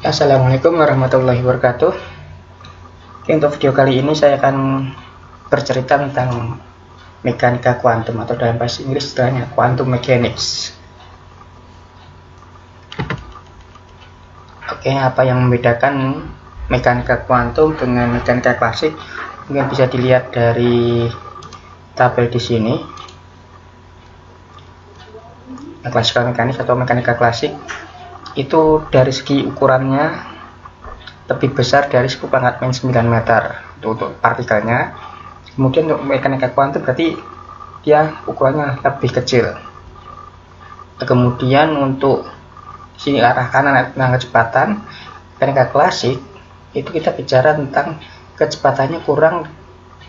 Assalamualaikum warahmatullahi wabarakatuh. Untuk video kali ini saya akan bercerita tentang mekanika kuantum, atau dalam bahasa Inggris istilahnya quantum mechanics. Oke, apa yang membedakan mekanika kuantum dengan mekanika klasik? Mungkin bisa dilihat dari tabel di sini. Classical mechanics atau mekanika klasik itu dari segi ukurannya lebih besar dari 10⁻⁹ meter untuk partikelnya. Kemudian untuk mekanika kuantum berarti dia ukurannya lebih kecil. Kemudian untuk sini arah kanan tentang kecepatan, mekanika klasik itu kita bicara tentang kecepatannya kurang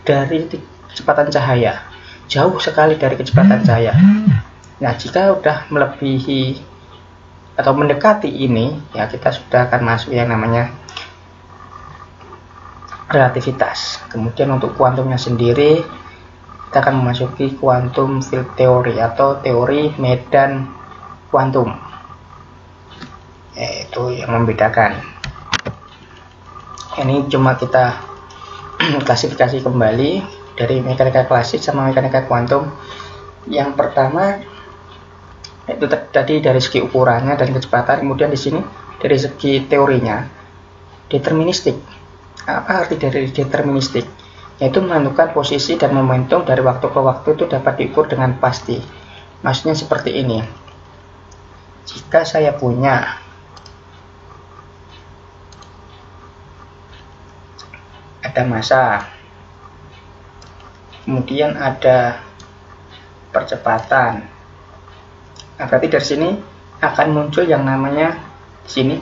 dari kecepatan cahaya, jauh sekali dari kecepatan cahaya. Nah, jika udah melebihi atau mendekati ini, ya kita sudah akan masuk yang namanya relativitas. Kemudian untuk kuantumnya sendiri, kita akan memasuki quantum field theory atau teori medan kuantum. Itu yang membedakan. Ini cuma kita klasifikasi kembali dari mekanika klasik sama mekanika kuantum. Yang pertama itu tadi dari segi ukurannya dan kecepatan. Kemudian di sini dari segi teorinya, deterministik. Apa arti dari deterministik? Yaitu menentukan posisi dan momentum dari waktu ke waktu itu dapat diukur dengan pasti. Maksudnya seperti ini. Jika saya punya ada massa, kemudian ada percepatan. Nah, berarti dari sini akan muncul yang namanya di sini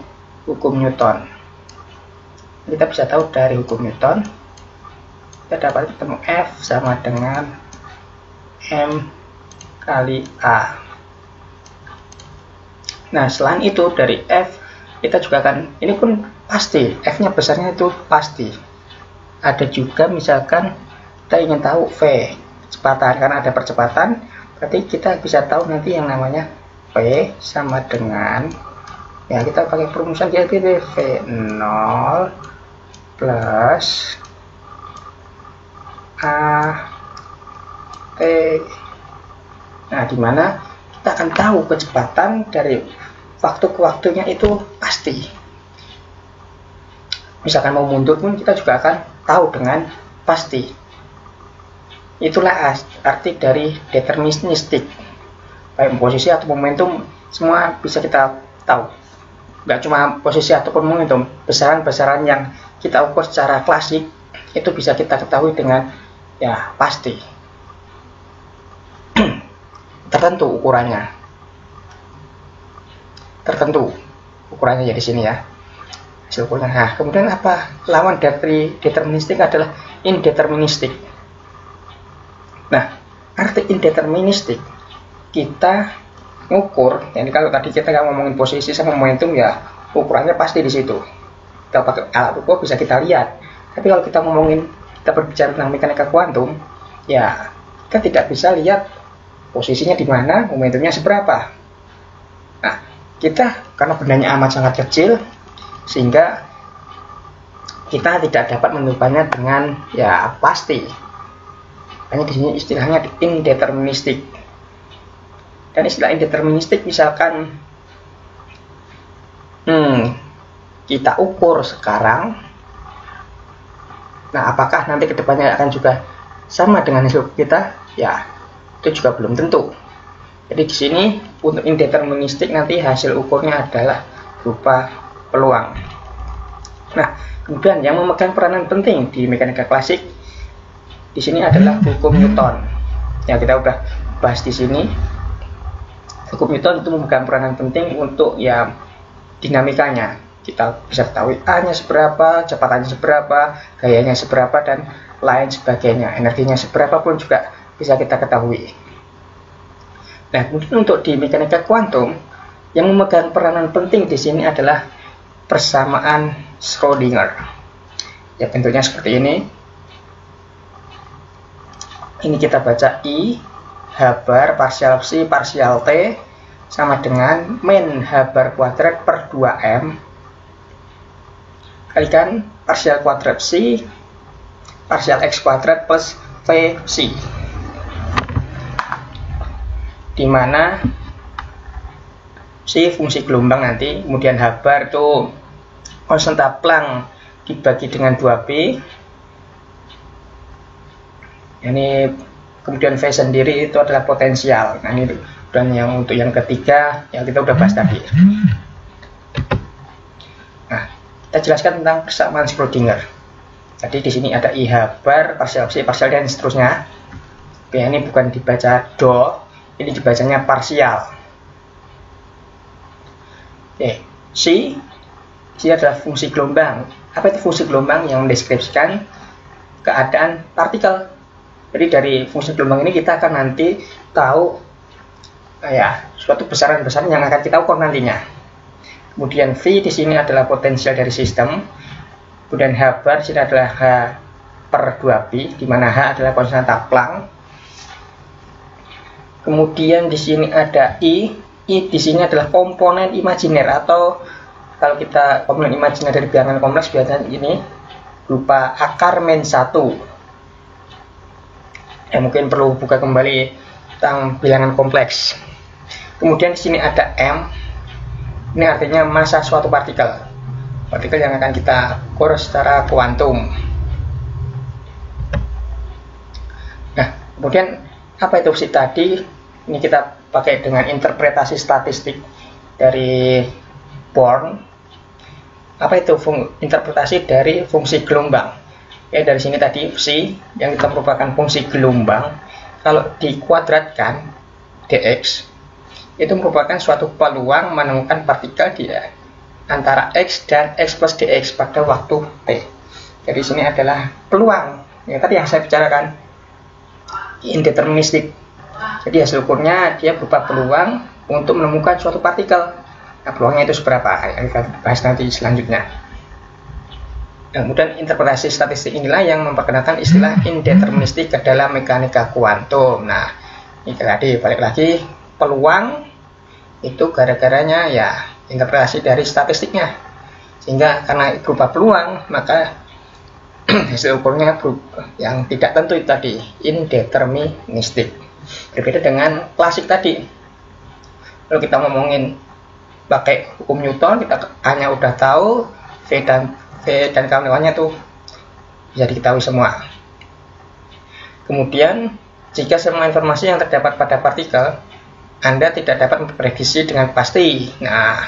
hukum Newton. Kita bisa tahu dari hukum Newton, kita dapat ketemu F sama dengan M kali A. Nah, selain itu dari F kita juga akan, ini pun pasti, F-nya besarnya itu pasti. Ada juga misalkan kita ingin tahu V, kecepatan, karena ada percepatan. Berarti kita bisa tahu nanti yang namanya P sama dengan, ya kita pakai perumusan jadi V0 plus A T. Nah, dimana kita akan tahu kecepatan dari waktu ke waktunya itu pasti. Misalkan mau mundur pun kita juga akan tahu dengan pasti. Itulah arti dari deterministik. Baik posisi atau momentum, semua bisa kita tahu. Nggak cuma posisi ataupun momentum, besaran-besaran yang kita ukur secara klasik itu bisa kita ketahui dengan ya pasti. Tertentu ukurannya. Tertentu ukurannya ya di sini ya. Hasil ukurnya. Nah, kemudian apa? Lawan dari deterministik adalah indeterministik. Nah, arti indeterministik kita ngukur, jadi kalau tadi kita nggak ngomongin posisi sama momentum, ya ukurannya pasti di situ. Kita pakai alat ukur bisa kita lihat. Tapi kalau kita ngomongin, kita berbicara tentang mekanika kuantum, ya kita tidak bisa lihat posisinya di mana, momentumnya seberapa. Nah, kita karena bendanya amat sangat kecil, sehingga kita tidak dapat menentukannya dengan ya pasti. Hanya di sini istilahnya indeterministik. Dan istilah indeterministik misalkan kita ukur sekarang, nah apakah nanti kedepannya akan juga sama dengan hasil kita? Ya, itu juga belum tentu. Jadi di sini untuk indeterministik nanti hasil ukurnya adalah berupa peluang. Nah, kemudian yang memegang peranan penting di mekanika klasik di sini adalah hukum Newton. Ya, kita udah bahas di sini. Hukum Newton itu memegang peranan penting untuk ya dinamikanya. Kita bisa ketahui A-nya seberapa, kecepatannya seberapa, gayanya seberapa, dan lain sebagainya. Energinya seberapa pun juga bisa kita ketahui. Nah, kemudian untuk di mekanika kuantum yang memegang peranan penting di sini adalah persamaan Schrödinger. Ya, bentuknya seperti ini. Ini kita baca I H bar parsial psi parsial T sama dengan min H bar kuadrat per 2M kalikan partial kuadrat C partial X kuadrat plus VC, dimana C fungsi gelombang nanti, kemudian H bar itu konstanta Planck dibagi dengan 2B, ini kemudian V sendiri itu adalah potensial. Nah ini, dan yang untuk yang ketiga yang kita udah bahas tadi. Nah, kita jelaskan tentang persamaan Schrödinger. Jadi di sini ada IH bar, partial C, partial dan seterusnya. Oke, ini bukan dibaca do, ini dibacanya parsial. Oke, C adalah fungsi gelombang. Apa itu fungsi gelombang? Yang mendeskripsikan keadaan partikel. Jadi dari fungsi gelombang ini kita akan nanti tahu suatu besaran-besaran yang akan kita ukur nantinya. Kemudian V di sini adalah potensial dari sistem. Kemudian H bar di sini adalah H per 2B, di mana H adalah konstanta Planck. Kemudian di sini ada I di sini adalah komponen imajiner, atau kalau kita komponen imajiner dari bilangan kompleks biasanya ini berupa akar min 1. Mungkin perlu buka kembali tentang bilangan kompleks. Kemudian di sini ada M, ini artinya massa suatu partikel yang akan kita ukur secara kuantum. Nah, kemudian apa itu fungsi tadi? Ini kita pakai dengan interpretasi statistik dari Born. Apa itu interpretasi dari fungsi gelombang? Ya, dari sini tadi psi yang kita merupakan fungsi gelombang, kalau dikuadratkan dx itu merupakan suatu peluang menemukan partikel di antara x dan x plus dx pada waktu t. Jadi sini adalah peluang ya, tadi yang saya bicarakan indeterministik. Jadi hasil ukurnya dia berupa peluang untuk menemukan suatu partikel. Nah, peluangnya itu seberapa? Yang kita bahas nanti selanjutnya. Kemudian interpretasi statistik inilah yang memperkenalkan istilah indeterministik ke dalam mekanika kuantum. Nah, ini tadi balik lagi, peluang itu gara-garanya ya interpretasi dari statistiknya. Sehingga karena berupa peluang, maka hasil ukurnya yang tidak tentu itu tadi, indeterministik. Berbeda dengan klasik tadi. Kalau kita ngomongin pakai hukum Newton, kita hanya udah tahu V dan kawan-kawannya tuh bisa diketahui semua. Kemudian jika semua informasi yang terdapat pada partikel Anda tidak dapat memprediksi dengan pasti. Nah,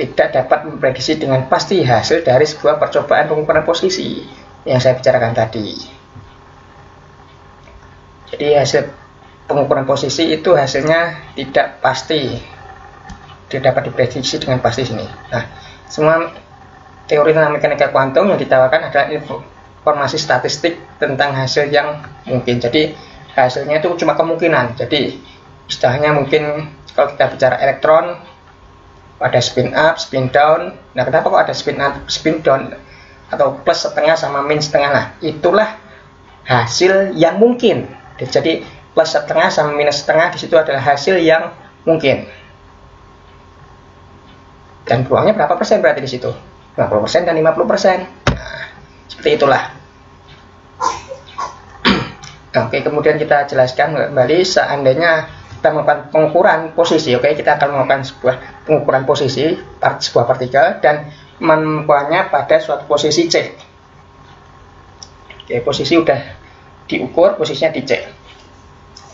tidak dapat memprediksi dengan pasti hasil dari sebuah percobaan pengukuran posisi yang saya bicarakan tadi. Jadi hasil pengukuran posisi itu hasilnya tidak pasti, tidak dapat diprediksi dengan pasti sini. Nah, semua teori tentang mekanika kuantum yang ditawarkan adalah informasi statistik tentang hasil yang mungkin. Jadi hasilnya itu cuma kemungkinan. Jadi istilahnya mungkin kalau kita bicara elektron ada spin up, spin down. Nah, kenapa kok ada spin up, spin down atau plus setengah sama min setengah? Nah, itulah hasil yang mungkin. Jadi plus setengah sama minus setengah di situ adalah hasil yang mungkin. Dan peluangnya berapa persen berarti di situ? 50% dan 50%. Nah, seperti itulah. Oke, kemudian kita jelaskan kembali seandainya kita melakukan pengukuran posisi. Oke, kita akan melakukan sebuah pengukuran posisi sebuah partikel dan menemukannya pada suatu posisi C. Oke, posisi udah diukur, posisinya di C.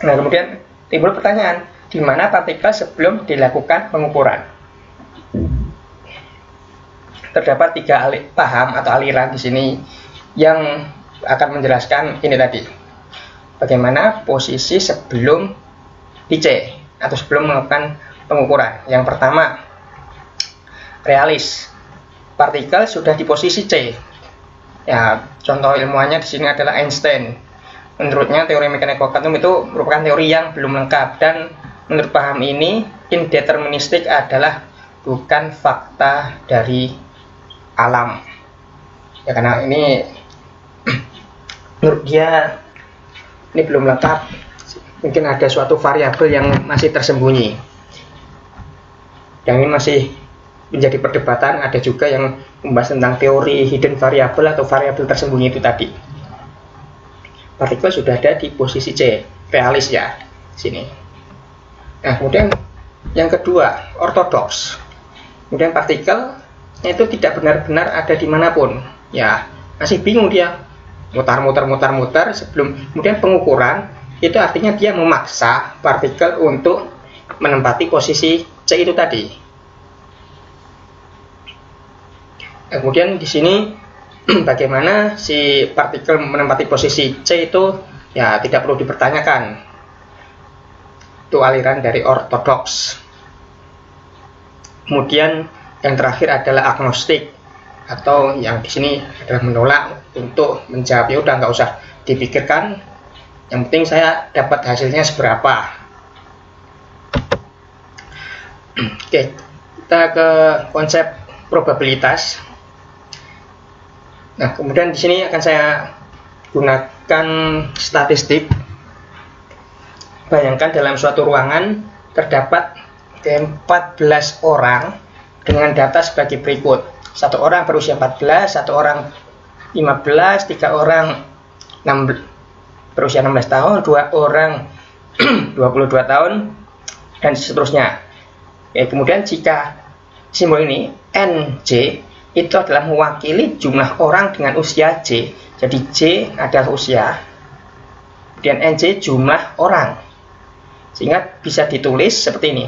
Nah, kemudian timbul pertanyaan, di mana partikel sebelum dilakukan pengukuran? Terdapat 3 paham atau aliran di sini yang akan menjelaskan ini tadi. Bagaimana posisi sebelum di C atau sebelum melakukan pengukuran. Yang pertama, realis. Partikel sudah di posisi C. Ya, contoh ilmuannya di sini adalah Einstein. Menurutnya teori mekanika kuantum itu merupakan teori yang belum lengkap, dan menurut paham ini indeterministik adalah bukan fakta dari alam. Ya, karena ini menurut dia ini belum lengkap. Mungkin ada suatu variabel yang masih tersembunyi. Yang ini masih menjadi perdebatan. Ada juga yang membahas tentang teori hidden variable atau variabel tersembunyi itu tadi. Partikel sudah ada di posisi C, realis ya, sini. Nah, kemudian yang kedua, ortodoks. Kemudian partikel itu tidak benar-benar ada dimanapun, ya masih bingung dia, mutar sebelum. Kemudian pengukuran itu artinya dia memaksa partikel untuk menempati posisi C itu tadi. Nah, kemudian di sini bagaimana si partikel menempati posisi C itu ya tidak perlu dipertanyakan. Itu aliran dari ortodoks. Kemudian yang terakhir adalah agnostik, atau yang di sini adalah menolak untuk menjawab. Ya udah, nggak usah dipikirkan, yang penting saya dapat hasilnya seberapa. Oke, kita ke konsep probabilitas. Nah, kemudian di sini akan saya gunakan statistik. Bayangkan dalam suatu ruangan terdapat 14 orang dengan data sebagai berikut. Satu orang berusia 14, satu orang 15, 3 orang berusia 16 tahun, 2 orang 22 tahun, dan seterusnya. Ya, kemudian jika simbol ini NJ itu adalah mewakili jumlah orang dengan usia J. Jadi J adalah usia, dan NJ jumlah orang. Sehingga bisa ditulis seperti ini.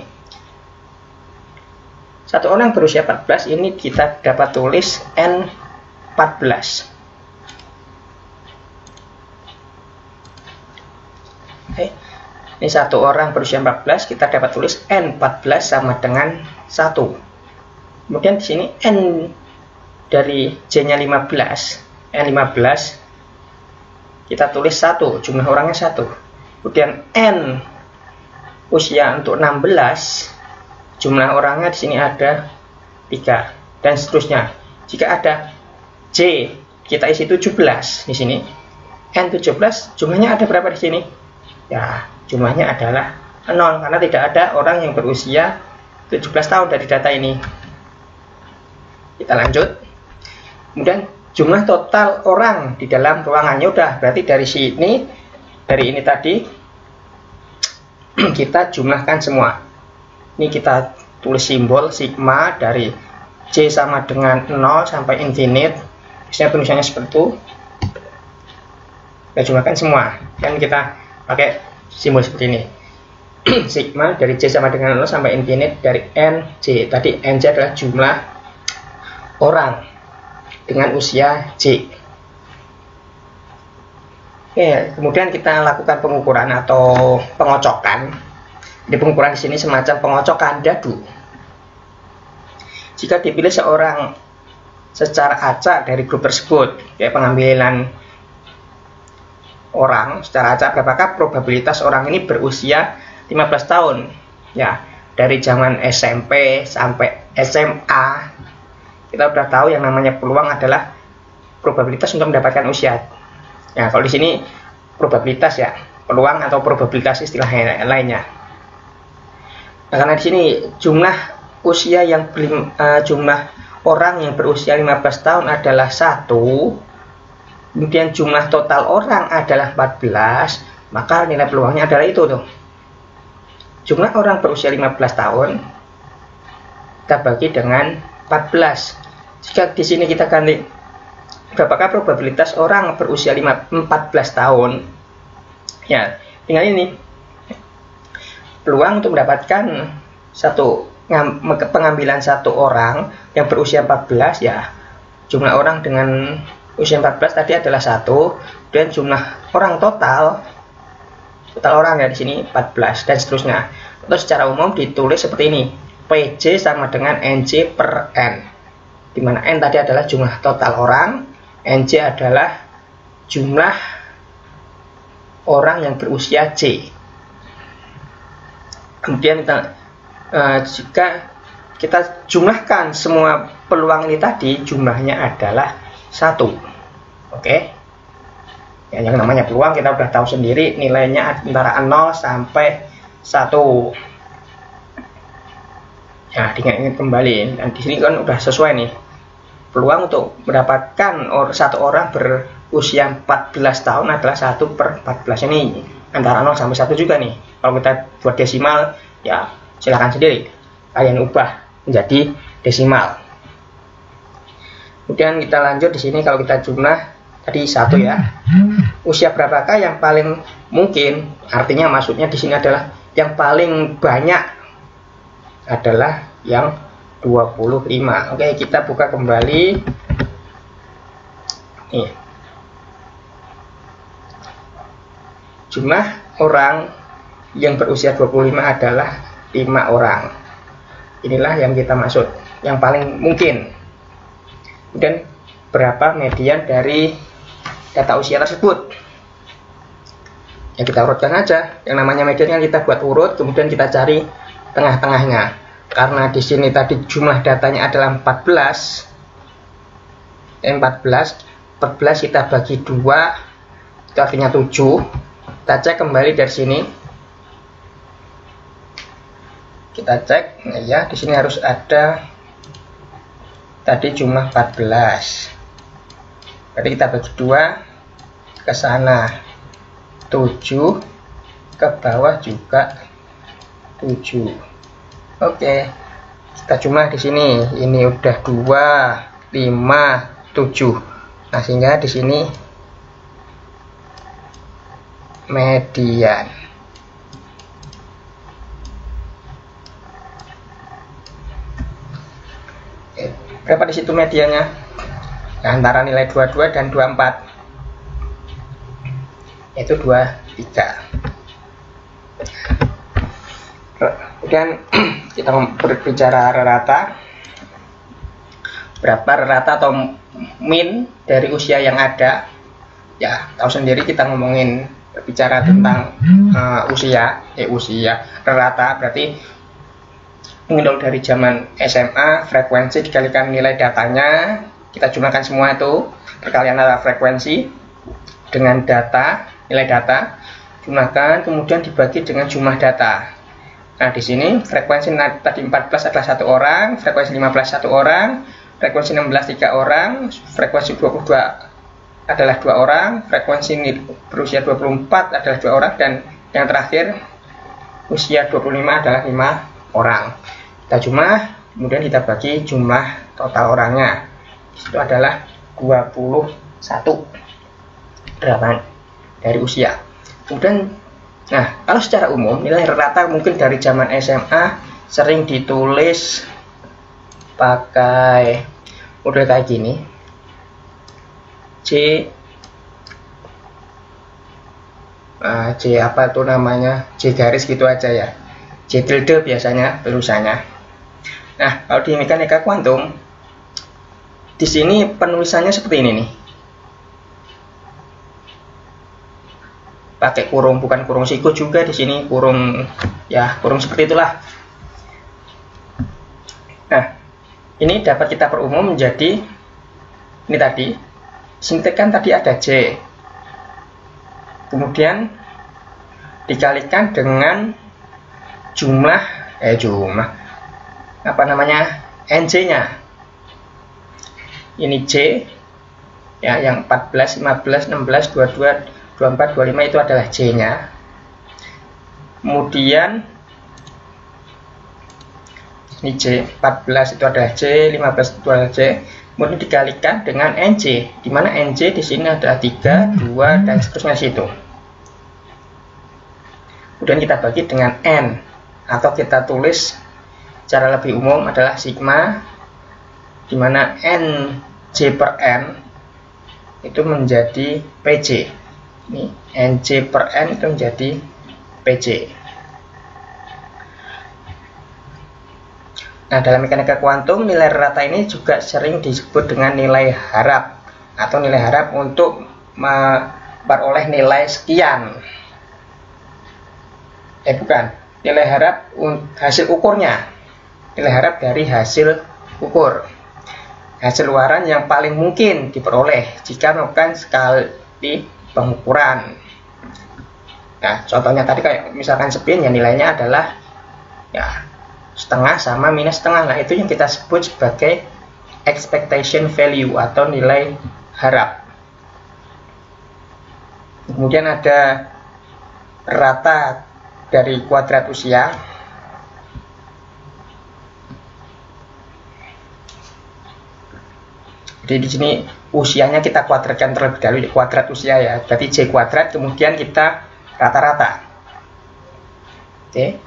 Satu orang berusia 14 ini kita dapat tulis N14. Oke. Ini satu orang berusia 14, kita dapat tulis N14 sama dengan 1. Kemudian di sini N dari J-nya 15, N15 kita tulis 1, jumlah orangnya 1. Kemudian N usia untuk 16, jumlah orangnya di sini ada 3, dan seterusnya. Jika ada J, kita isi 17 di sini. N17 jumlahnya ada berapa di sini? Ya, jumlahnya adalah 0 karena tidak ada orang yang berusia 17 tahun dari data ini. Kita lanjut. Kemudian jumlah total orang di dalam ruangannya udah, berarti dari sini, dari ini tadi kita jumlahkan semua. Ini kita tulis simbol sigma dari J sama dengan 0 sampai infinite. Biasanya penulisannya seperti itu. Kita jumlahkan semua. Dan kita pakai simbol seperti ini. Sigma dari J sama dengan 0 sampai infinite dari NJ. Tadi NJ adalah jumlah orang dengan usia J. Oke, kemudian kita lakukan pengukuran atau pengocokan. Di pengukuran di sini semacam pengocokan dadu. Jika dipilih seorang secara acak dari grup tersebut, kayak pengambilan orang secara acak, berapakah probabilitas orang ini berusia 15 tahun? Ya, dari zaman SMP sampai SMA, kita sudah tahu yang namanya peluang adalah probabilitas untuk mendapatkan usia. Ya, kalau di sini probabilitas ya, peluang atau probabilitas istilah lainnya. Nah, karena di sini jumlah usia yang jumlah orang yang berusia 15 tahun adalah 1, kemudian jumlah total orang adalah 14, maka nilai peluangnya adalah itu tuh. Jumlah orang berusia 15 tahun kita bagi dengan 14. Jika di sini kita ganti berapakah probabilitas orang berusia 14 tahun? Ya, tinggal ini. Peluang untuk mendapatkan pengambilan satu orang yang berusia 14, ya jumlah orang dengan usia 14 tadi adalah 1, dan jumlah orang total orang ya di sini 14, dan seterusnya. Atau secara umum ditulis seperti ini, PJ sama dengan NJ per N, dimana N tadi adalah jumlah total orang, NJ adalah jumlah orang yang berusia J. Kemudian jika kita jumlahkan semua peluang ini tadi, jumlahnya adalah 1. Oke. Ya, yang namanya peluang kita sudah tahu sendiri, nilainya antara 0 sampai 1. Ya, diingat-ingat kembali. Dan di sini kan udah sesuai nih. Peluang untuk mendapatkan satu orang berusia 14 tahun adalah 1/14 ini. Antara 0 sampai 1 juga nih. Kalau kita buat desimal, ya silakan sendiri. Kalian ubah menjadi desimal. Kemudian kita lanjut di sini kalau kita jumlah tadi 1 ya. Usia berapakah yang paling mungkin? Artinya maksudnya di sini adalah yang paling banyak adalah yang 25. Oke, kita buka kembali. Nih. Jumlah orang yang berusia 25 adalah 5 orang. Inilah yang kita maksud, yang paling mungkin. Kemudian berapa median dari data usia tersebut? Ya kita urutkan aja. Yang namanya median kan kita buat urut, kemudian kita cari tengah-tengahnya. Karena di sini tadi jumlah datanya adalah 14 kita bagi 2, itu artinya 7. Kita cek kembali dari sini. Kita cek, nah ya di sini harus ada tadi jumlah 14. Jadi kita bagi 2 ke sana 7, ke bawah juga 7. Oke, kita jumlah di sini. Ini udah 2, 5, 7. Nah, sehingga di sini median. Oke, berapa di situ mediannya? Nah, antara nilai 22 dan 24. Itu 23. Kemudian kita berbicara rata. Berapa rata atau min dari usia yang ada? Ya, tahu sendiri kita ngomongin berbicara tentang usia rata berarti mungkin dari zaman SMA frekuensi dikalikan nilai datanya, kita jumlahkan semua itu perkalian antara frekuensi dengan data, nilai data, jumlahkan kemudian dibagi dengan jumlah data. Nah, di sini frekuensi tadi 14 adalah 1 orang, frekuensi 15 1 orang, frekuensi 16 3 orang, frekuensi 22 adalah 2 orang, frekuensi berusia 24 adalah 2 orang, dan yang terakhir usia 25 adalah 5 orang. Kita jumlah, kemudian kita bagi jumlah total orangnya. Itu adalah 21 berapa dari usia. Kemudian nah, kalau secara umum nilai rata mungkin dari zaman SMA sering ditulis pakai model kayak gini. C apa tuh namanya? C garis gitu aja ya. C tilde biasanya tulisannya. Nah, kalau di mekanika kuantum di sini penulisannya seperti ini nih. Pakai kurung, bukan kurung siku juga di sini, kurung ya, kurung seperti itulah. Nah, ini dapat kita perumum menjadi ini tadi. Sini kan tadi ada C. Kemudian dikalikan dengan jumlah apa namanya? NC-nya. Ini C ya, yang 14, 15, 16, 22 24, 25 itu adalah C-nya. Kemudian ini C, 14 itu adalah C, 15 itu adalah C. Kemudian dikalikan dengan NC, di mana NC di sini adalah 3, 2 dan seterusnya situ. Kemudian kita bagi dengan N, atau kita tulis secara lebih umum adalah sigma, di mana NC per N itu menjadi PC. Ini NC per N itu menjadi PC. Nah, dalam mekanika kuantum nilai rata ini juga sering disebut dengan nilai harap, atau nilai harap untuk memperoleh nilai sekian. Bukan, nilai harap hasil ukurnya. Nilai harap dari hasil ukur. Hasil luaran yang paling mungkin diperoleh jika melakukan sekali pengukuran. Nah, contohnya tadi kayak misalkan spin, ya nilainya adalah ya setengah sama minus setengah. Nah, itu yang kita sebut sebagai expectation value atau nilai harap. Kemudian ada rata dari kuadrat usia. Jadi di sini usianya kita kuadratkan terlebih dahulu, kuadrat usia ya. Berarti J kuadrat, kemudian kita rata-rata. Oke.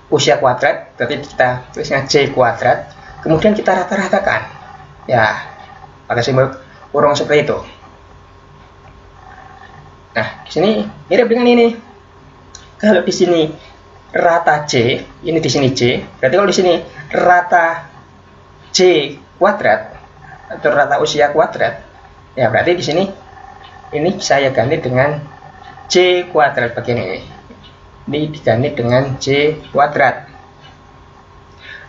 Usia kuadrat, berarti kita tulisnya J kuadrat, kemudian kita rata-ratakan. Ya, pakai simbol kurung seperti itu. Nah, di sini mirip dengan ini. Kalau di sini rata J, ini di sini J, berarti kalau di sini rata J kuadrat atau rata usia kuadrat, ya berarti di sini ini saya ganti dengan J kuadrat begini. Ini diganti dengan J kuadrat.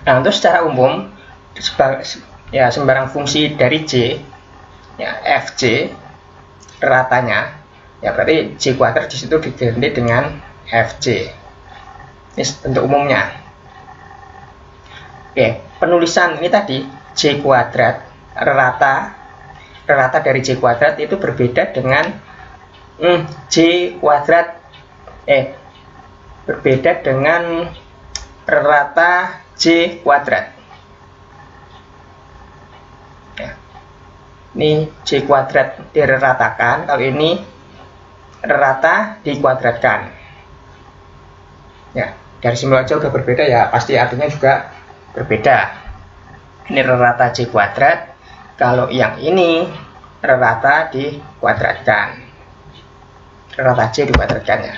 Nah, untuk secara umum ya sembarang fungsi dari J, ya Fj ratanya, ya berarti J kuadrat di situ diganti dengan Fj. Ini bentuk umumnya. Oke, penulisan ini tadi J kuadrat rata dari J kuadrat itu berbeda dengan J kuadrat berbeda dengan rata J kuadrat. Ya. Ini J kuadrat diratakan, kalau ini rata dikuadratkan. Ya, dari simbol aja udah berbeda ya, pasti artinya juga berbeda. Ini rata J kuadrat, kalau yang ini rata dikuadratkan. Rata J dikuadratkan ya.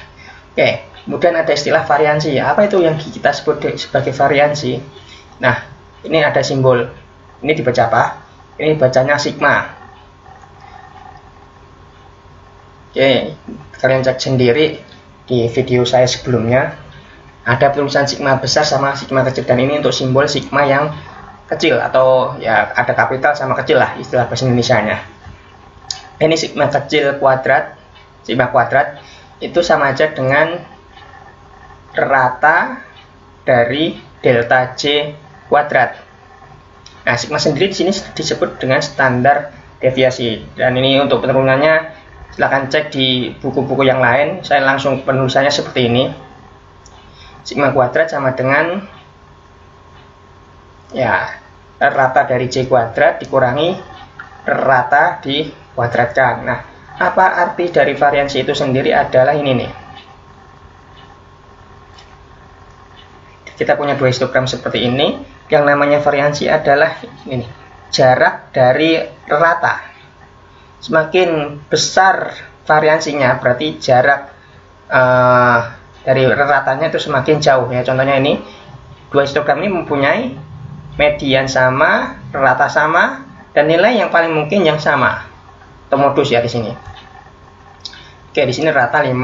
Oke, kemudian ada istilah variansi. Apa itu yang kita sebut sebagai variansi? Nah, ini ada simbol. Ini dibaca apa? Ini bacanya sigma. Oke, kalian cek sendiri di video saya sebelumnya. Ada tulisan sigma besar sama sigma kecil, dan ini untuk simbol sigma yang kecil, atau ya ada kapital sama kecil lah istilah bahasa Indonesianya. Ini sigma kecil kuadrat, sigma kuadrat itu sama aja dengan rata dari delta J kuadrat. Nah, sigma sendiri di sini disebut dengan standar deviasi, dan ini untuk penurunannya silahkan cek di buku-buku yang lain. Saya langsung penulisannya seperti ini. Sigma kuadrat sama dengan ya rata dari J kuadrat dikurangi rata dikuadratkan. Nah, apa arti dari variansi itu sendiri adalah ini nih. Kita punya dua histogram seperti ini. Yang namanya variansi adalah ini, jarak dari rata. Semakin besar variansinya, berarti jarak dari ratanya itu semakin jauh ya. Contohnya ini, dua histogram ini mempunyai median sama, rata sama, dan nilai yang paling mungkin yang sama. Atau modus ya di sini. Oke, di sini rata 5,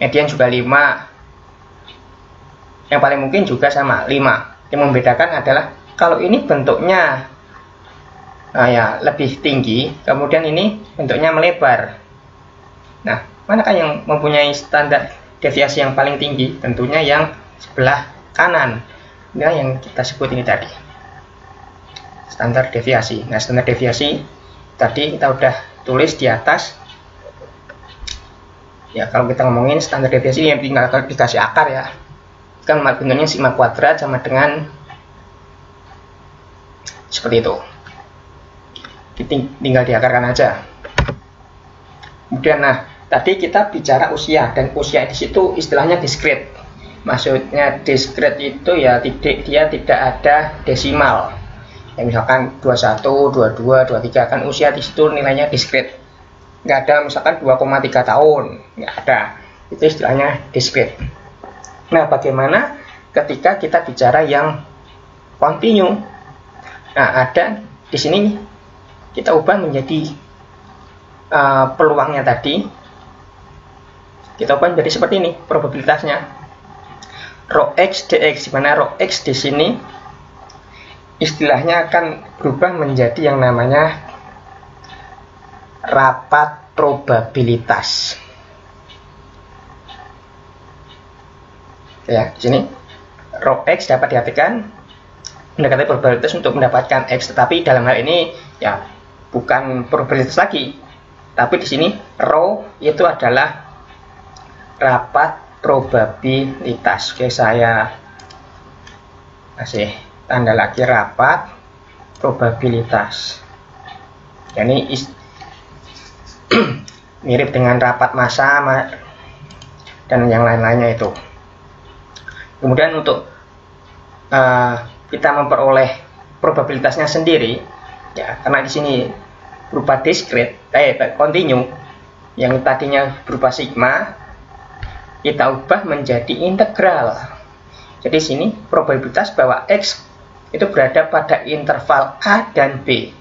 median juga 5. Yang paling mungkin juga sama, 5. Yang membedakan adalah kalau ini bentuknya ya lebih tinggi, kemudian ini bentuknya melebar. Nah, manakah yang mempunyai standar deviasi yang paling tinggi? Tentunya yang sebelah kanan. Inilah yang kita sebut ini tadi, standar deviasi. Nah, standar deviasi tadi kita udah tulis di atas. Ya, kalau kita ngomongin standar deviasi yang tinggal dikasih akar ya. Kan bentuknya sigma kuadrat sama dengan seperti itu. Tinggal diakarkan aja. Kemudian, nah, tadi kita bicara usia, dan usia di situ istilahnya discrete. Maksudnya discrete itu ya dia tidak ada desimal. Ya, misalkan 21, 22, 23 kan usia di situ nilainya discrete. Nggak ada misalkan 2,3 tahun, nggak ada. Itu istilahnya discrete. Nah, bagaimana ketika kita bicara yang kontinu? Nah, ada di sini kita ubah menjadi peluangnya tadi. Kita ubah menjadi seperti ini probabilitasnya. Rho x dx, di mana rho x di sini istilahnya akan berubah menjadi yang namanya rapat probabilitas. Ya, di sini rho X dapat diartikan mendekati probabilitas untuk mendapatkan X, tetapi dalam hal ini ya bukan probabilitas lagi, tapi di sini rho itu adalah rapat probabilitas. Oke, saya kasih tanda lagi rapat probabilitas. Jadi mirip dengan rapat massa dan yang lain-lainnya itu. Kemudian untuk kita memperoleh probabilitasnya sendiri, ya karena di sini berupa discrete, continue, yang tadinya berupa sigma, kita ubah menjadi integral. Jadi sini probabilitas bahwa X itu berada pada interval A dan B.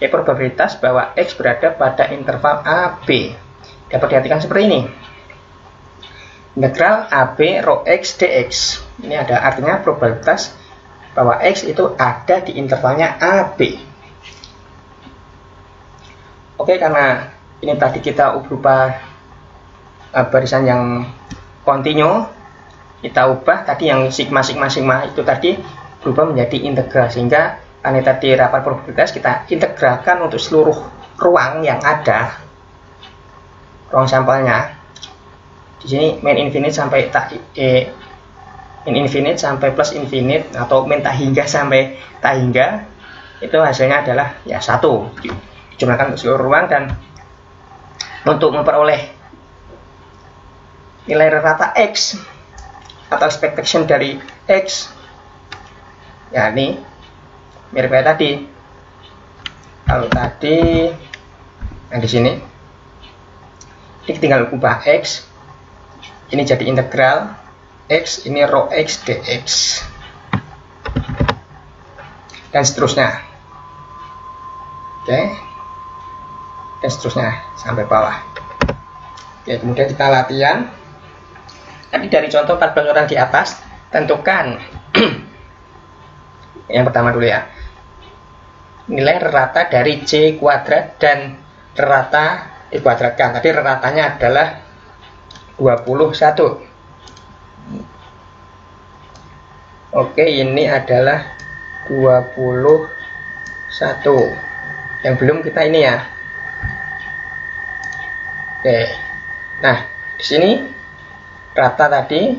Ya, probabilitas bahwa X berada pada interval AB dapat diartikan seperti ini. Integral AB rho X dx. Ini ada artinya probabilitas bahwa X itu ada di intervalnya AB. Oke, karena ini tadi kita berupa barisan yang kontinu, kita ubah tadi yang sigma itu tadi berubah menjadi integral, sehingga karena tadi rapat probabilitas kita integralkan untuk seluruh ruang yang ada, ruang sampelnya. Di sini min infinite sampai min infinite sampai plus infinite, atau min tak hingga sampai tak hingga, itu hasilnya adalah ya 1, dijumlahkan untuk seluruh ruang. Dan untuk memperoleh nilai rata X atau expectation dari X, ya ini mirip kayak tadi. Kalau tadi yang di sini ini tinggal ubah X, ini jadi integral X, ini rho X dx, dan seterusnya. Oke, dan seterusnya sampai bawah. Oke, kemudian kita latihan. Tadi dari contoh 14 orang di atas, tentukan yang pertama dulu ya, nilai rata dari C kuadrat dan rata dikuadratkan. Tadi ratanya adalah 21. Oke, ini adalah 21. Yang belum kita ini ya. Oke. Nah, di sini rata tadi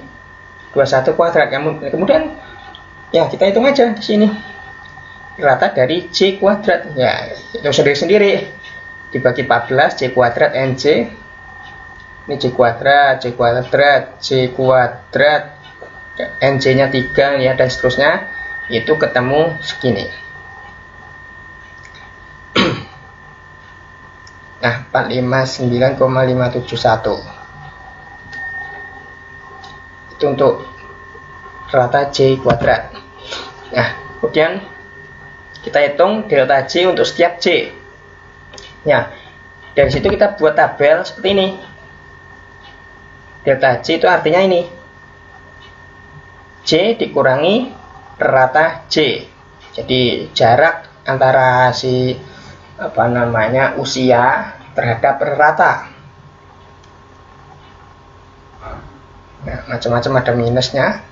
21 kuadrat. Kemudian ya kita hitung aja di sini. Rata dari C kuadrat. Ya, itu sendiri-sendiri. Dibagi 14, C kuadrat NC. Ini C kuadrat, C kuadrat, C kuadrat, NC-nya 3 ya, dan seterusnya. Itu ketemu segini. Nah, 459,571. Itu untuk rata C kuadrat. Nah, kemudian kita hitung delta C untuk setiap C. Ya, dari situ kita buat tabel seperti ini. Delta C itu artinya ini, C dikurangi rata C. Jadi jarak antara si usia terhadap rata. Nah, macam-macam ada minusnya.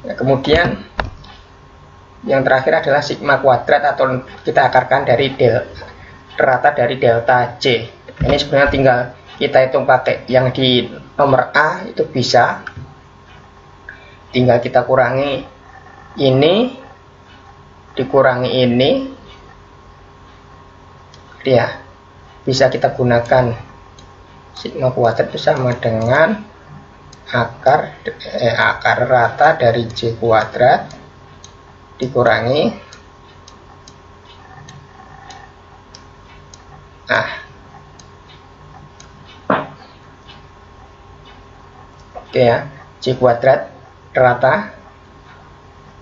Nah, kemudian yang terakhir adalah sigma kuadrat, atau kita akarkan dari rata dari delta C. Ini sebenarnya tinggal kita hitung pakai yang di nomor A, itu bisa. Tinggal kita kurangi ini dikurangi ini, ya bisa kita gunakan sigma kuadrat itu sama dengan akar rata dari C kuadrat dikurangi oke ya, C kuadrat rata,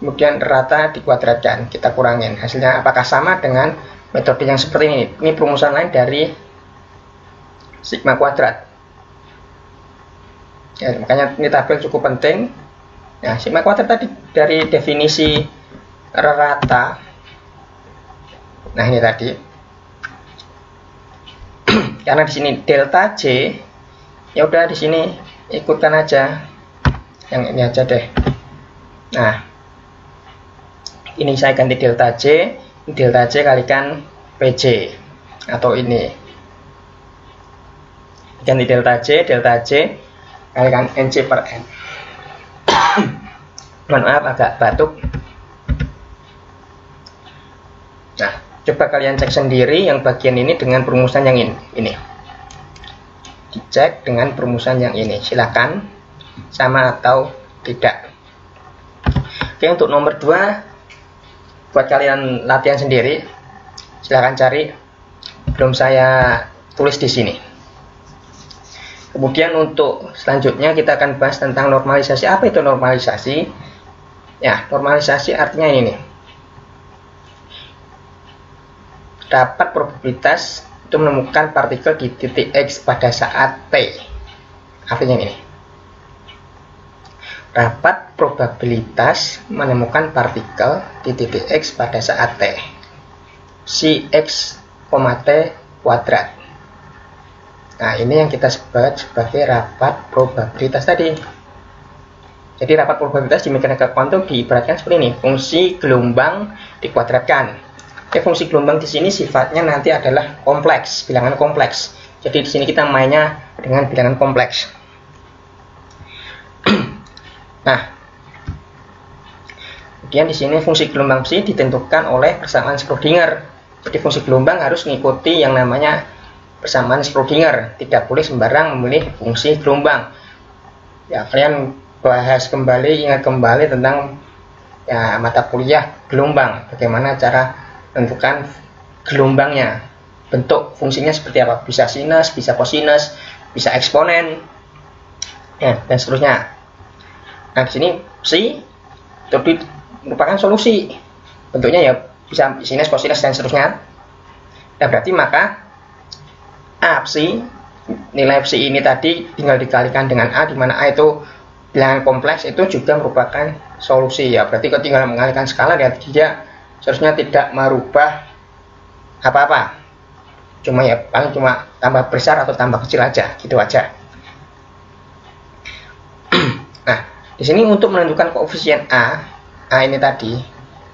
kemudian rata dikuadratkan, kita kurangin, hasilnya apakah sama dengan metode yang seperti ini? Ini perumusan lain dari sigma kuadrat ya, makanya ini tabel cukup penting. Nah, sigma kuadrat tadi dari definisi rata. Nah, ini tadi karena di sini delta C, ya udah di sini ikutkan aja yang ini aja deh, Nah, ini saya ganti delta J kalikan PJ, atau ini ganti delta J kalikan NC per N. Mohon maaf agak batuk. Nah, coba kalian cek sendiri yang bagian ini dengan perumusan yang ini. Dicek dengan perumusan yang ini, silakan sama atau tidak. Oke, untuk nomor 2 buat kalian latihan sendiri, silakan cari, belum saya tulis di sini. Kemudian untuk selanjutnya kita akan bahas tentang normalisasi. Apa itu normalisasi? Ya, normalisasi artinya ini nih. Dapat probabilitas itu menemukan partikel di titik X pada saat T. Artinya ini. Dapat probabilitas menemukan partikel di titik X pada saat T. Si X, T kuadrat. Nah, ini yang kita sebut sebagai rapat probabilitas tadi. Jadi rapat probabilitas di mekanika kuantum diibaratkan seperti ini, fungsi gelombang dikuadratkan. Oke, fungsi gelombang di sini sifatnya nanti adalah kompleks, bilangan kompleks. Jadi di sini kita mainnya dengan bilangan kompleks. Nah, kemudian di sini fungsi gelombang psi ditentukan oleh persamaan Schrödinger. Jadi fungsi gelombang harus mengikuti yang namanya persamaan Schrödinger, tidak boleh sembarang memilih fungsi gelombang. Ya, kalian ingat kembali tentang ya, mata kuliah gelombang, bagaimana cara menentukan gelombangnya, bentuk fungsinya seperti apa, bisa sinus, bisa kosinus, bisa eksponen, ya, dan seterusnya. Nah, di sini psi itu merupakan solusi, bentuknya ya bisa sinus, kosinus, dan seterusnya. Nah, berarti maka A psi, nilai psi ini tadi tinggal dikalikan dengan A, di mana A itu bilangan kompleks, itu juga merupakan solusi ya. Berarti kalau tinggal mengalihkan skala, dia seharusnya tidak merubah apa-apa, cuma ya paling cuma tambah besar atau tambah kecil aja, gitu aja. Nah, di sini untuk menentukan koefisien A ini tadi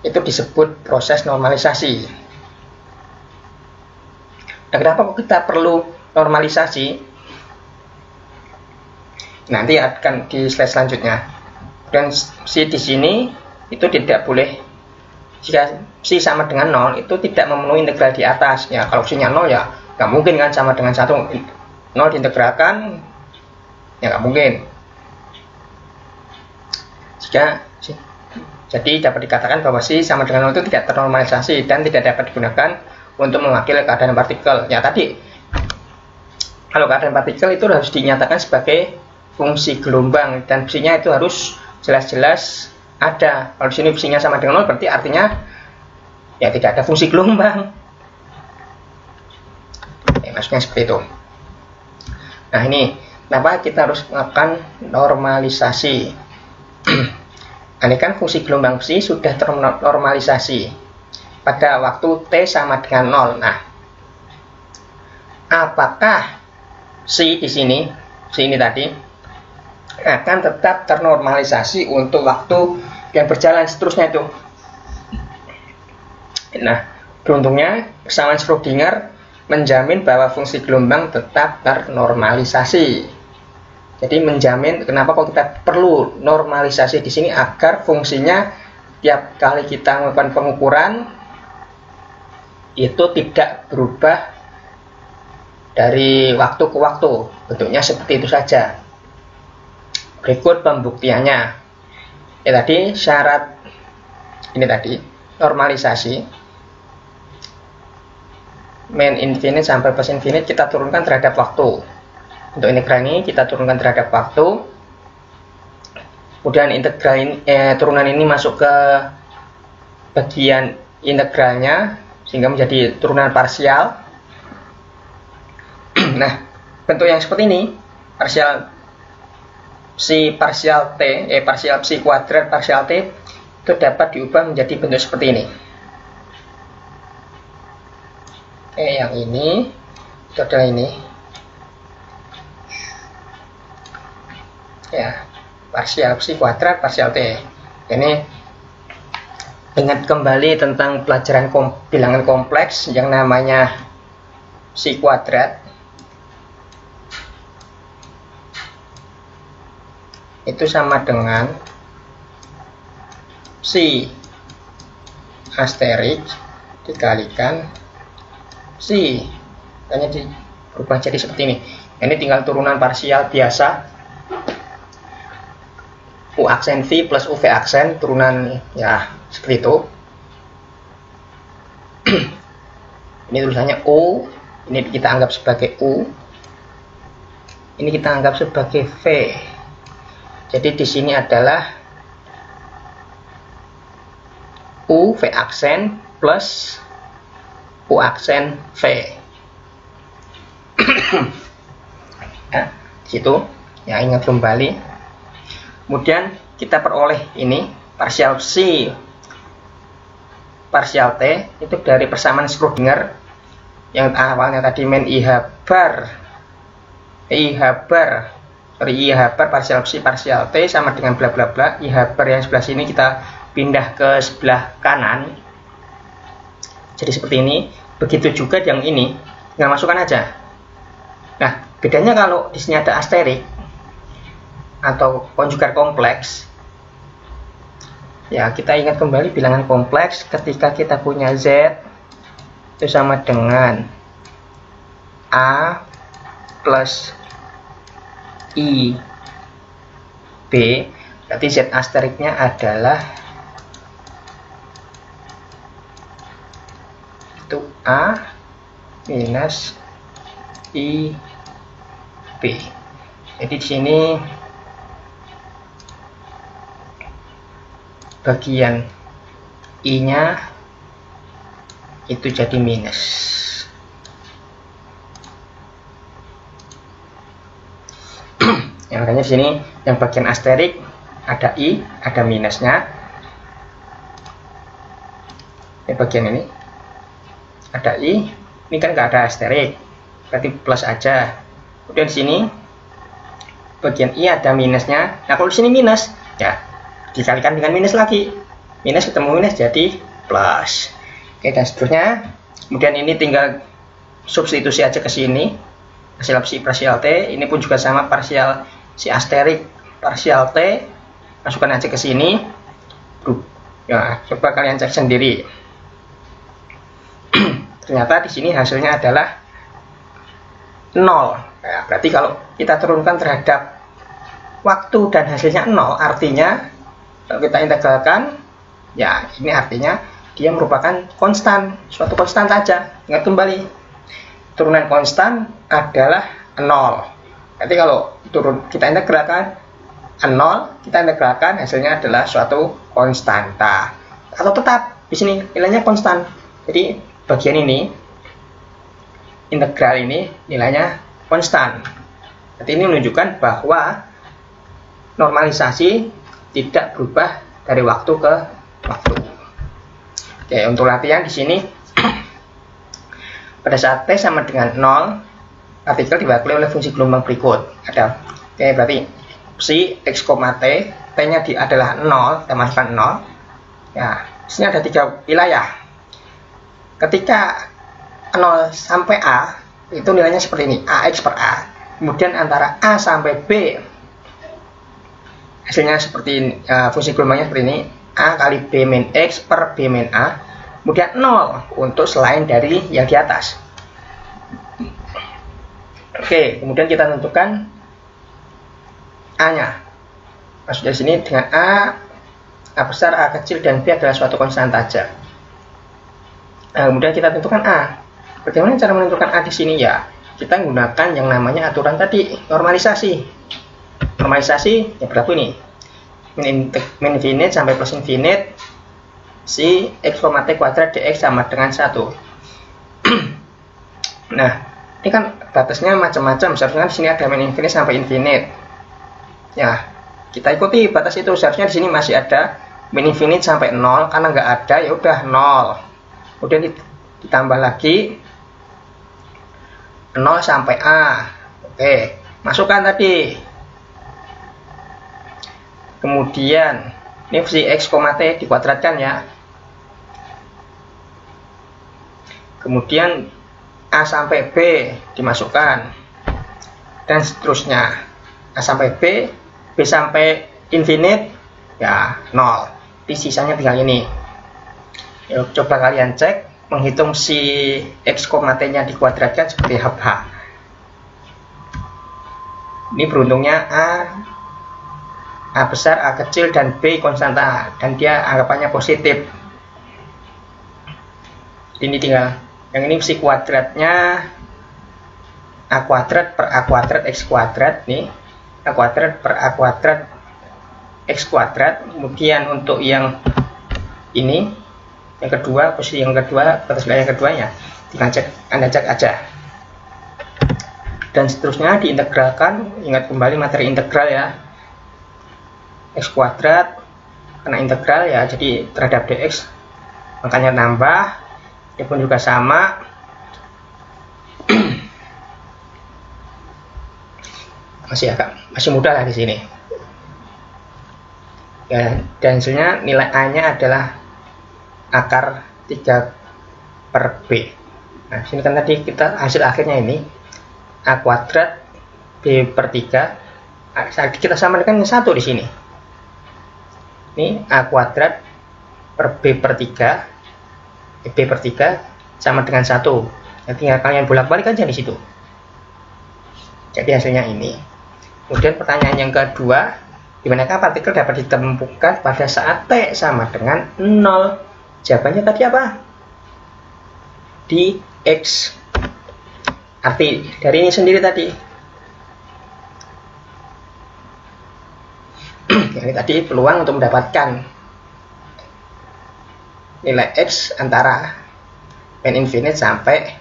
itu disebut proses normalisasi. Nah, kenapa kok kita perlu normalisasi? Nanti akan di slide selanjutnya. Dan si di sini itu tidak boleh, jika psi sama dengan 0 itu tidak memenuhi integral di atas. Ya, kalau psinya 0 ya nggak mungkin kan sama dengan 1. 0 diintegralkan ya nggak mungkin. Jadi dapat dikatakan bahwa psi sama dengan 0 itu tidak ternormalisasi dan tidak dapat digunakan untuk mewakili keadaan partikel. Ya, tadi kalau keadaan partikel itu harus dinyatakan sebagai fungsi gelombang dan psinya itu harus jelas-jelas ada. Kalau di sini psinya sama dengan 0 berarti artinya ya tidak ada fungsi gelombang. Maksudnya seperti itu. Nah, ini kenapa kita harus melakukan normalisasi. Ini kan fungsi gelombang psi sudah ternormalisasi pada waktu T sama dengan 0. Nah, apakah psi di sini, psi ini tadi akan tetap ternormalisasi untuk waktu yang berjalan seterusnya itu? Nah, beruntungnya persamaan Schrödinger menjamin bahwa fungsi gelombang tetap ternormalisasi. Jadi menjamin, kenapa kok kita perlu normalisasi di sini, agar fungsinya tiap kali kita melakukan pengukuran itu tidak berubah dari waktu ke waktu, bentuknya seperti itu saja. Berikut pembuktiannya. Ya, tadi syarat ini tadi normalisasi min infinite sampai plus infinite kita turunkan terhadap waktu. Untuk integral ini kita turunkan terhadap waktu. Kemudian integral ini, turunan ini masuk ke bagian integralnya sehingga menjadi turunan parsial. Nah, bentuk yang seperti ini, parsial psi parsial t, parsial psi kuadrat parsial t itu dapat diubah menjadi bentuk seperti ini. Yang ini itu adalah ini. Ya, parsial psi kuadrat parsial t. Ini ingat kembali tentang pelajaran bilangan kompleks yang namanya psi kuadrat. Itu sama dengan psi asterik dikalikan psi. Hanya berubah jadi seperti ini. Ini tinggal turunan parsial biasa. U aksen V plus UV aksen turunan ya seperti itu. Ini tulisannya U, ini kita anggap sebagai U, ini kita anggap sebagai V. Jadi di sini adalah U V aksen plus U aksen V. Ya, di situ ya, ingat kembali. Kemudian kita peroleh ini parsial psi parsial T itu dari persamaan Schrödinger yang awalnya tadi min IH bar parsial psi parsial T sama dengan bla bla bla. IH bar yang sebelah sini kita pindah ke sebelah kanan jadi seperti ini. Begitu juga yang ini, tinggal masukkan aja. Nah, bedanya kalau di sini ada asterik atau konjugat kompleks, ya kita ingat kembali bilangan kompleks ketika kita punya Z itu sama dengan A plus I B, berarti Z asteriknya adalah itu A minus I B. Jadi di sini bagian I-nya itu jadi minus. Ya, makanya di sini yang bagian asterik ada I, ada minusnya. Ini bagian ini ada I, ini kan nggak ada asterik, berarti plus aja. Kemudian di sini bagian I ada minusnya. Nah, kalau di sini minus, ya dikalikan dengan minus lagi, minus ketemu minus jadi plus. Oke, dan seterusnya. Kemudian ini tinggal substitusi aja ke sini, hasil psi parsial T. Ini pun juga sama, parsial si asterik parsial T, masukkan aja ke sini. Ya, coba kalian cek sendiri. Ternyata di sini hasilnya adalah 0. Ya, berarti kalau kita turunkan terhadap waktu dan hasilnya 0, artinya kalau kita integralkan, ya ini artinya dia merupakan konstan, suatu konstan saja. Ingat kembali, turunan konstan adalah 0. Berarti kalau kita integralkan 0, kita integralkan hasilnya adalah suatu konstanta. Atau tetap di sini nilainya konstan. Jadi bagian ini, integral ini nilainya konstan. Berarti ini menunjukkan bahwa normalisasi tidak berubah dari waktu ke waktu. Oke, untuk latihan di sini pada saat T sama dengan 0, partikel diwakili oleh fungsi gelombang berikut. Ada. Oke, berarti psi x, T, T-nya adalah 0, kita masukkan 0. Ya, di sini ada 3 wilayah. Ketika 0 sampai A, itu nilainya seperti ini, AX per A. Kemudian antara A sampai B, hasilnya seperti ini, fungsi gelombangnya seperti ini, A kali B min X per B min A. Kemudian 0 untuk selain dari yang di atas. Oke, kemudian kita tentukan A-nya. Maksudnya di sini dengan A besar, A kecil, dan B adalah suatu konstan saja. Nah, kemudian kita tentukan A. Bagaimana cara menentukan A di sini? Ya, kita menggunakan yang namanya aturan tadi, normalisasi. Normalisasi yang berlaku ini, min infinite sampai plus infinite si x, T kuadrat dx sama dengan 1. Nah, ini kan batasnya macam-macam. Seharusnya di sini ada min infinite sampai infinite. Ya, kita ikuti batas itu. Seharusnya di sini masih ada min infinite sampai 0, karena nggak ada ya udah 0. Kemudian ditambah lagi 0 sampai A. Oke, masukkan tadi. Kemudian Ini si X, T dikuadratkan ya. Kemudian A sampai B dimasukkan, dan seterusnya. A sampai B, B sampai infinite ya 0. Di sisanya tinggal ini. Yuk, coba kalian cek, menghitung si X, T nya dikuadratkan seperti apa. Ini beruntungnya A besar, A kecil, dan B konstanta, dan dia anggapannya positif. Ini tinggal yang ini si kuadratnya A kuadrat per A kuadrat X kuadrat nih, A kuadrat per A kuadrat X kuadrat. Kemudian untuk yang ini yang kedua, posisi yang kedua, batas wilayah yang keduanya tinggal Anda cek aja, dan seterusnya diintegralkan. Ingat kembali materi integral ya, X kuadrat karena integral ya, jadi terhadap dx makanya nambah. Ini pun juga sama. masih mudah lah di sini ya, dan hasilnya nilai A nya adalah akar 3 per B. Nah, sini kan tadi kita hasil akhirnya ini A kuadrat B per 3. Kita samakan yang 1 di sini. Ini A kuadrat per B per 3. B per 3 sama dengan 1. Jadi tinggal kalian bolak-balik aja di situ. Jadi hasilnya ini. Kemudian pertanyaan yang kedua, di manakah partikel dapat ditemukan pada saat T sama dengan 0? Jawabannya tadi apa? Di X. Arti dari ini sendiri tadi. Ini tadi peluang untuk mendapatkan nilai X antara min infinite sampai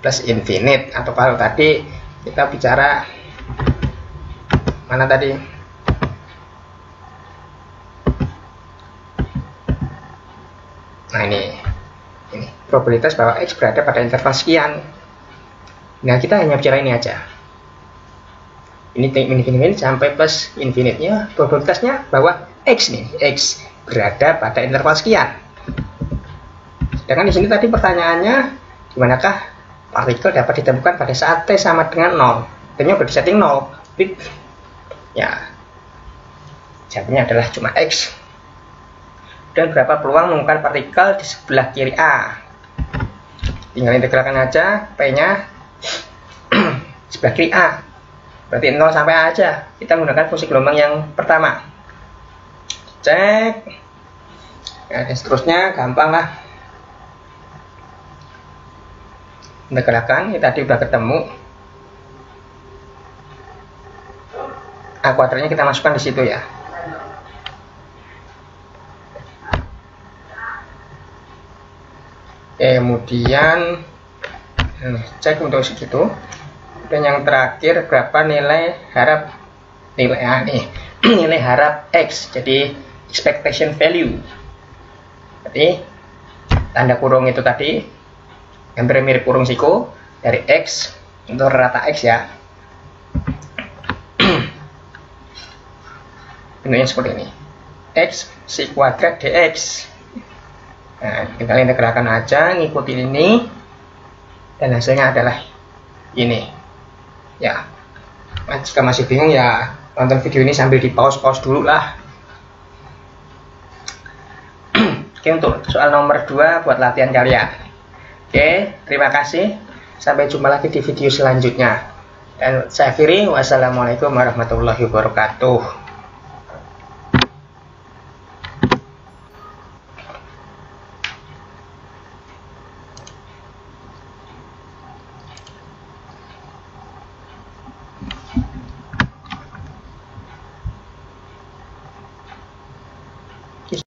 plus infinite. Atau kalau tadi kita bicara mana tadi? Nah, ini probabilitas bahwa X berada pada interval sekian. Nah, kita hanya bicara ini aja. Ini min infinite sampai plus infinite-nya, probabilitasnya bahwa X berada pada interval sekian. Sedangkan di sini tadi pertanyaannya, di manakah partikel dapat ditemukan pada saat T sama dengan 0? T-nya udah disetting 0. Ya, jawabannya adalah cuma X. Dan berapa peluang menemukan partikel di sebelah kiri A? Tinggal integralkan aja P-nya sebelah kiri A. Berarti 0 sampai A aja. Kita menggunakan fungsi gelombang yang pertama. Cek. Ya, dan seterusnya gampang lah. Integralkan, ini tadi udah ketemu. A kuadratnya kita masukkan di situ ya. Kemudian cek untuk segitu. Dan yang terakhir berapa nilai harap nilai harap X, jadi expectation value. Jadi tanda kurung itu tadi hampir mirip kurung siku dari X untuk rata X ya. Bentuknya seperti ini, X si kuadrat dx. Nah, kita integralkan aja, ngikutin ini, dan hasilnya adalah ini. Ya, jika masih bingung ya nonton video ini sambil di pause dulu lah. Oke, untuk soal nomor 2 buat latihan kalian. Oke, terima kasih. Sampai jumpa lagi di video selanjutnya. Dan saya akhiri, wassalamualaikum warahmatullahi wabarakatuh.